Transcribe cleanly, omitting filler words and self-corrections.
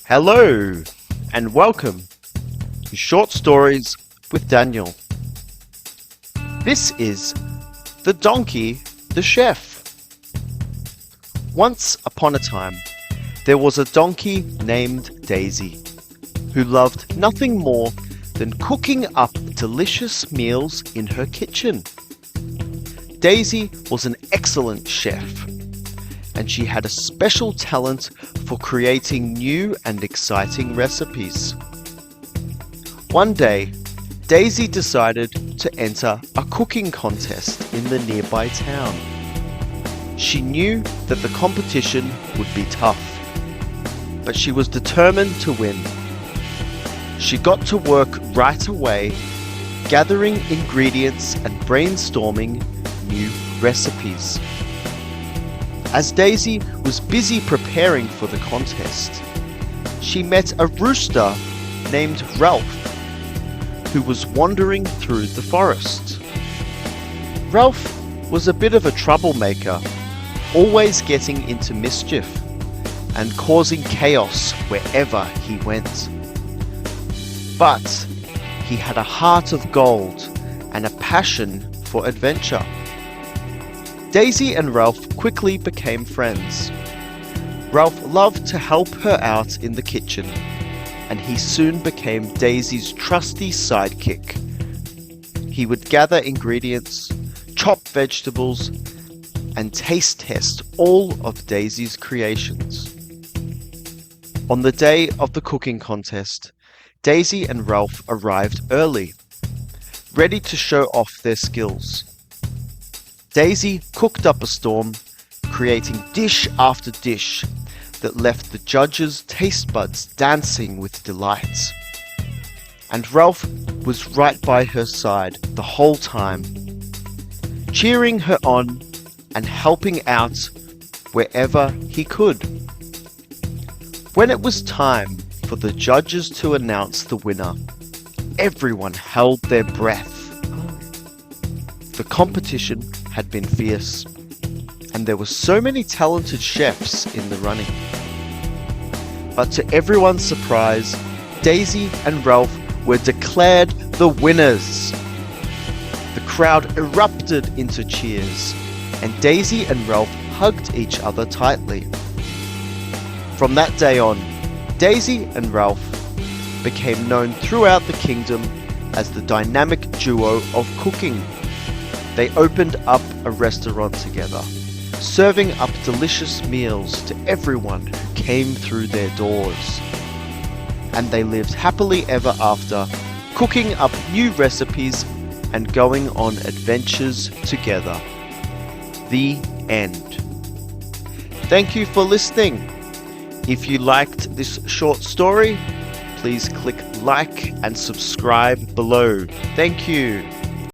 Hello and welcome to Short Stories with Daniel. This is The Donkey, the Chef. Once upon a time, there was a donkey named Daisy who loved nothing more than cooking up delicious meals in her kitchen. Daisy was an excellent chef, and she had a special talent for creating new and exciting recipes. One day, Daisy decided to enter a cooking contest in the nearby town. She knew that the competition would be tough, but she was determined to win. She got to work right away, gathering ingredients and brainstorming new recipes. As Daisy was busy preparing for the contest, she met a rooster named Ralph, who was wandering through the forest. Ralph was a bit of a troublemaker, always getting into mischief and causing chaos wherever he went. But he had a heart of gold and a passion for adventure. Daisy and Ralph quickly became friends. Ralph loved to help her out in the kitchen, and he soon became Daisy's trusty sidekick. He would gather ingredients, chop vegetables, and taste test all of Daisy's creations. On the day of the cooking contest, Daisy and Ralph arrived early, ready to show off their skills. Daisy cooked up a storm, creating dish after dish that left the judges' taste buds dancing with delight. And Ralph was right by her side the whole time, cheering her on and helping out wherever he could. When it was time for the judges to announce the winner, everyone held their breath. The competition had been fierce, and there were so many talented chefs in the running. But to everyone's surprise, Daisy and Ralph were declared the winners. The crowd erupted into cheers, and Daisy and Ralph hugged each other tightly. From that day on, Daisy and Ralph became known throughout the kingdom as the dynamic duo of cooking. They opened up a restaurant together, serving up delicious meals to everyone who came through their doors. And they lived happily ever after, cooking up new recipes and going on adventures together. The end. Thank you for listening. If you liked this short story, please click like and subscribe below. Thank you.